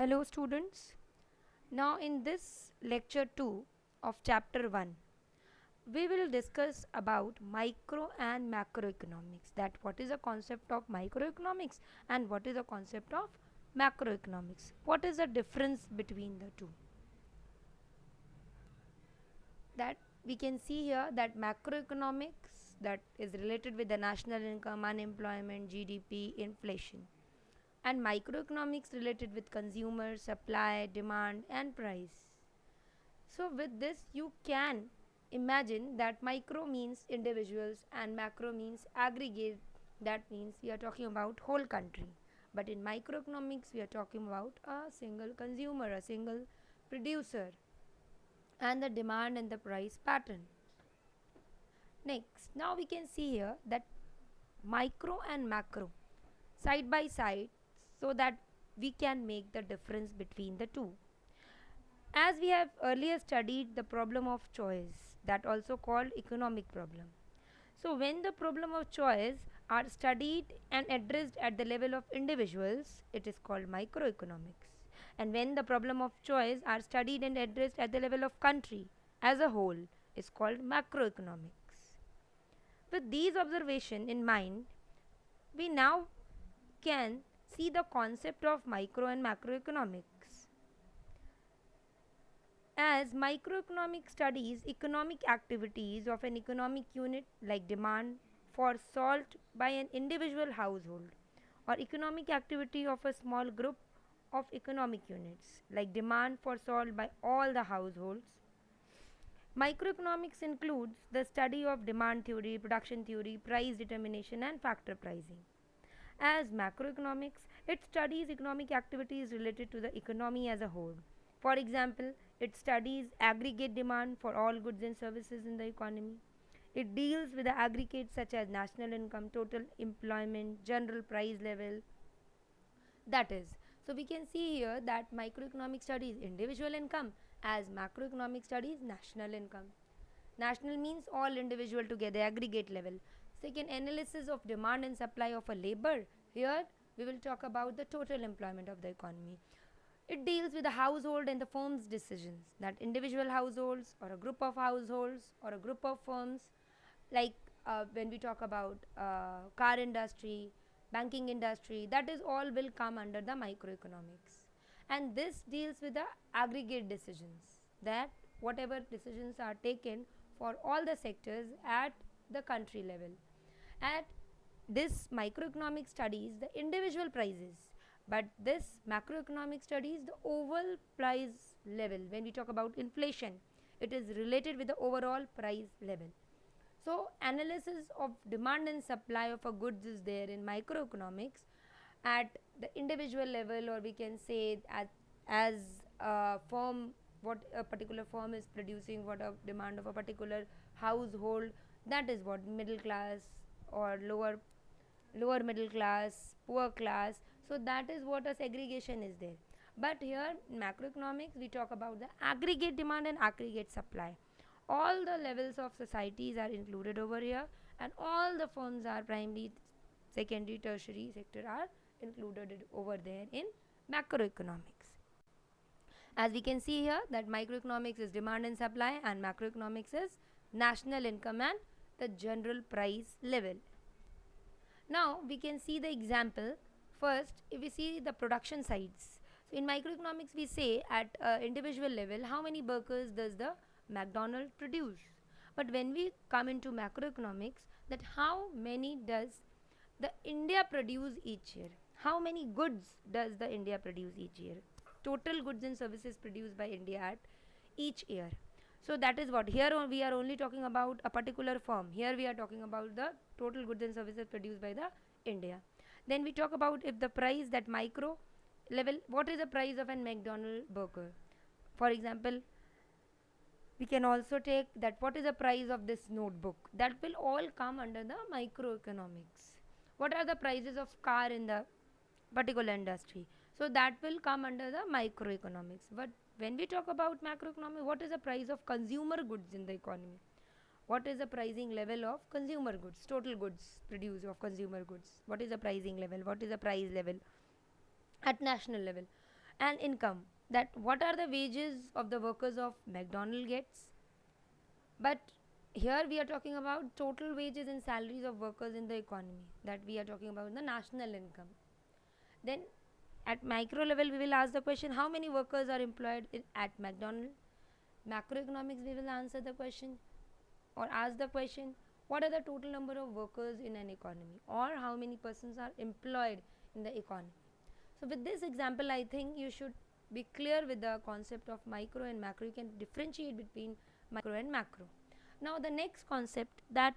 Hello students. Now in this lecture 2 of chapter 1 we will discuss about micro and macroeconomics, that what is the concept of microeconomics and what is the concept of macroeconomics. What is the difference between the two? That we can see here that macroeconomics that is related with the national income, unemployment, GDP, inflation, and microeconomics related with consumer, supply, demand and price. So with this you can imagine that micro means individuals and macro means aggregate, that means we are talking about whole country. But in microeconomics we are talking about a single consumer, a single producer, and the demand and the price pattern. Next, now we can see here that micro and macro side by side so that we can make the difference between the two. As we have earlier studied the problem of choice, that also called economic problem. So when the problem of choice are studied and addressed at the level of individuals, it is called microeconomics. And when the problem of choice are studied and addressed at the level of country as a whole, is called macroeconomics. With these observations in mind, we now can see the concept of micro and macroeconomics. As microeconomic studies economic activities of an economic unit like demand for salt by an individual household, or economic activity of a small group of economic units like demand for salt by all the households. Microeconomics includes the study of demand theory, production theory, price determination and factor pricing. As macroeconomics, it studies economic activities related to the economy as a whole. For example, it studies aggregate demand for all goods and services in the economy. It deals with the aggregates such as national income, total employment, general price level. That is, so we can see here that microeconomic studies individual income, as macroeconomic studies national income. National means all individual together, aggregate level. Second, analysis of demand and supply of a labor. Here we will talk about the total employment of the economy. It deals with the household and the firm's decisions, that individual households or a group of households or a group of firms, like when we talk about car industry, banking industry, that is all will come under the microeconomics. And this deals with the aggregate decisions, that whatever decisions are taken for all the sectors at the country level. At this microeconomic studies the individual prices, but this macroeconomic studies the overall price level. When we talk about inflation, it is related with the overall price level. So analysis of demand and supply of a goods is there in microeconomics at the individual level, or we can say at as a firm, what a particular firm is producing, what a demand of a particular household, that is what middle class or lower middle class, poor class. So that is what a segregation is there. But here in macroeconomics we talk about the aggregate demand and aggregate supply. All the levels of societies are included over here, and all the firms are primary, secondary, tertiary sector are included over there in macroeconomics. As we can see here that microeconomics is demand and supply and macroeconomics is national income and the general price level. Now we can see the example. First, if we see the production sides. So in microeconomics we say at individual level how many burgers does the McDonald produce. But when we come into macroeconomics, that how many does the India produce each year? How many goods does the India produce each year? Total goods and services produced by India at each year. So that is what here we are only talking about a particular firm. Here we are talking about the total goods and services produced by the India. Then we talk about if the price, that micro level, what is the price of an McDonald burger. For example, we can also take that what is the price of this notebook. That will all come under the microeconomics. What are the prices of car in the particular industry? So that will come under the microeconomics. But when we talk about macroeconomics, what is the price of consumer goods in the economy? What is the pricing level of consumer goods, total goods produced of consumer goods? What is the pricing level? What is the price level at national level? and income, that what are the wages of the workers of McDonald gets. But here we are talking about total wages and salaries of workers in the economy, that we are talking about the national income. Then at micro level we will ask the question, how many workers are employed at McDonald. Macroeconomics we will answer the question or ask the question, what are the total number of workers in an economy, or how many persons are employed in the economy. So with this example I think you should be clear with the concept of micro and macro. You can differentiate between micro and macro. Now the next concept, that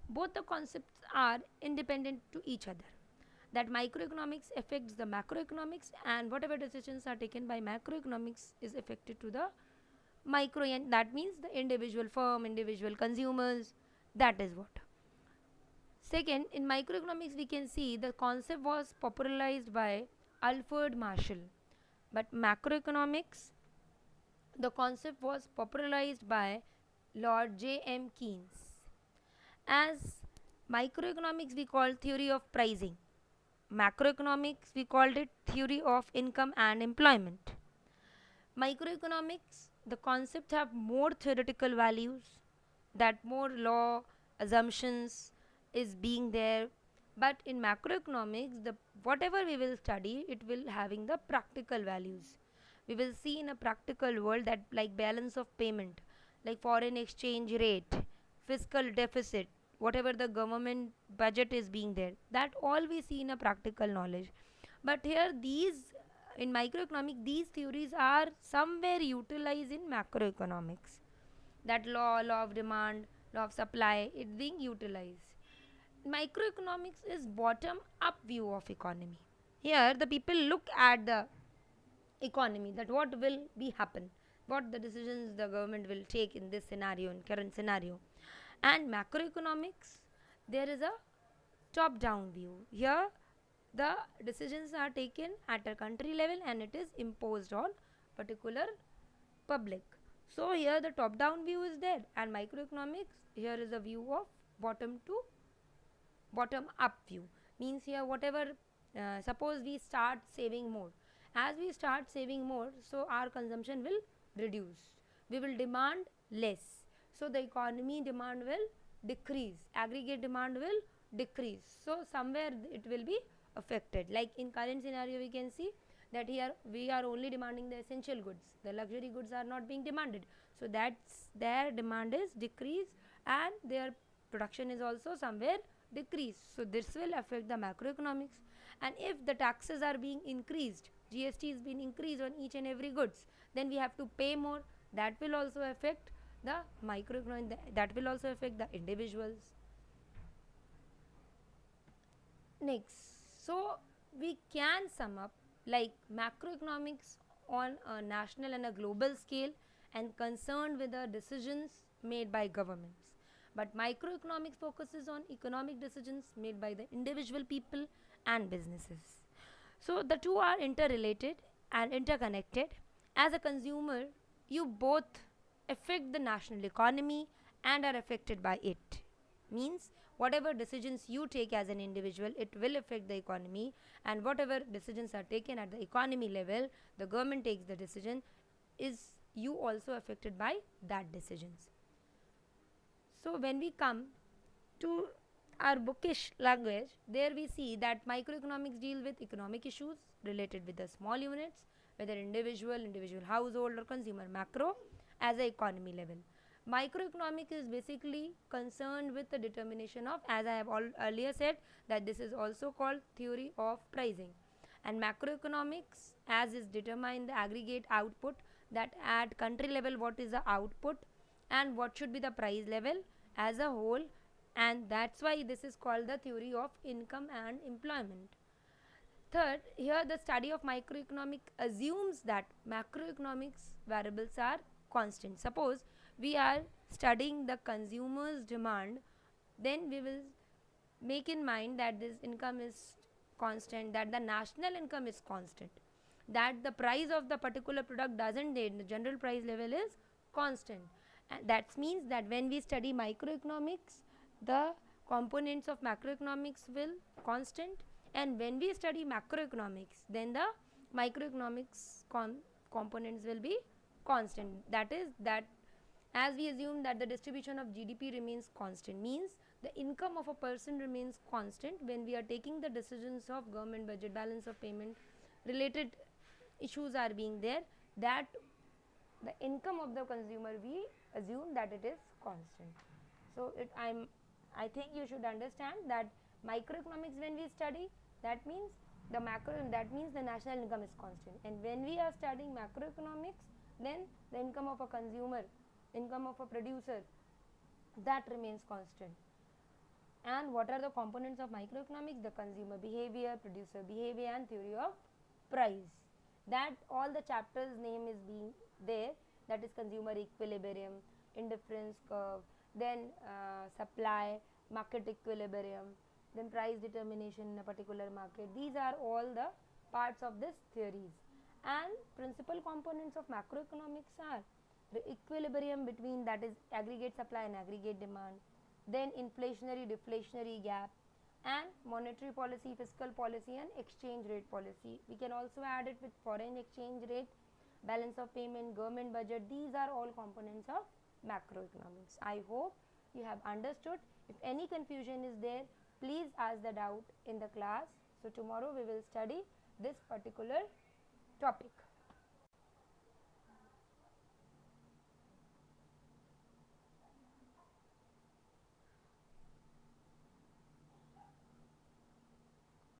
both the concepts are independent to each other, that microeconomics affects the macroeconomics, and whatever decisions are taken by macroeconomics is affected to the micro, and that means the individual firm, individual consumers. That is what. Second, in microeconomics we can see the concept was popularized by Alfred Marshall, but macroeconomics, the concept was popularized by Lord J. M. Keynes. As microeconomics we call theory of pricing, macroeconomics we called it theory of income and employment. Microeconomics, the concepts have more theoretical values, that more law assumptions is being there, but in macroeconomics the whatever we will study it will having the practical values. We will see in a practical world that like balance of payment, like foreign exchange rate, fiscal deficit, whatever the government budget is being there, that all we see in a practical knowledge. But here these, in microeconomics these theories are somewhere utilized in macroeconomics, that law of demand, law of supply, it being utilized. Microeconomics is bottom up view of economy. Here the people look at the economy, that what will be happen, what the decisions the government will take in this scenario, in current scenario. And macroeconomics, there is a top down view. Here the decisions are taken at a country level and it is imposed on particular public. So here the top down view is there, and microeconomics here is a view of bottom to bottom up view. Means here whatever, suppose we start saving more, as we start saving more, so our consumption will reduce, we will demand less, so the economy demand will decrease, aggregate demand will decrease, so somewhere it will be affected. Like in current scenario we can see that here we are only demanding the essential goods, the luxury goods are not being demanded, so that's their demand is decreased and their production is also somewhere decreased. So this will affect the macroeconomics. And if the taxes are being increased, GST is being increased on each and every goods, then we have to pay more, that will also affect the microeconomic, that will also affect the individuals. Next, so we can sum up like macroeconomics on a national and a global scale and concerned with the decisions made by governments, but microeconomics focuses on economic decisions made by the individual people and businesses. So the two are interrelated and interconnected. As a consumer, you both affect the national economy and are affected by it. Means whatever decisions you take as an individual, it will affect the economy, and whatever decisions are taken at the economy level, the government takes the decision, is you also affected by that decisions. So when we come to our bookish language, there we see that microeconomics deal with economic issues related with the small units, whether individual household or consumer. Macro as a economy level. Microeconomic is basically concerned with the determination of, as I have earlier said, that this is also called theory of pricing. And macroeconomics as is determine the aggregate output, that at country level what is the output and what should be the price level as a whole, and that's why this is called the theory of income and employment. Third, here the study of microeconomic assumes that macroeconomics variables are constant. Suppose we are studying the consumer's demand, then we will make in mind that this income is constant, that the national income is constant, that the price of the particular product doesn't change, the general price level is constant. And that means that when we study microeconomics, the components of macroeconomics will constant, and when we study macroeconomics, then the Microeconomics components will be constant. That is, that as we assume that the distribution of GDP remains constant, means the income of a person remains constant when we are taking the decisions of government budget, balance of payment related issues are being there, that the income of the consumer we assume that it is constant. So I think you should understand that microeconomics, when we study, that means the macro, that means the national income is constant, and when we are studying macroeconomics, then the income of a consumer, income of a producer, that remains constant. And what are the components of microeconomics? The consumer behavior, producer behavior, and theory of price. That all the chapters name is being there, that is consumer equilibrium, indifference curve, then supply, market equilibrium, then price determination in a particular market. These are all the parts of this theories. And principal components of macroeconomics are the equilibrium between, that is aggregate supply and aggregate demand, then inflationary deflationary gap, and monetary policy, fiscal policy, and exchange rate policy. We can also add it with foreign exchange rate, balance of payment, government budget. These are all components of macroeconomics. I hope you have understood. If any confusion is there, please ask the doubt in the class. So tomorrow we will study this particular topic.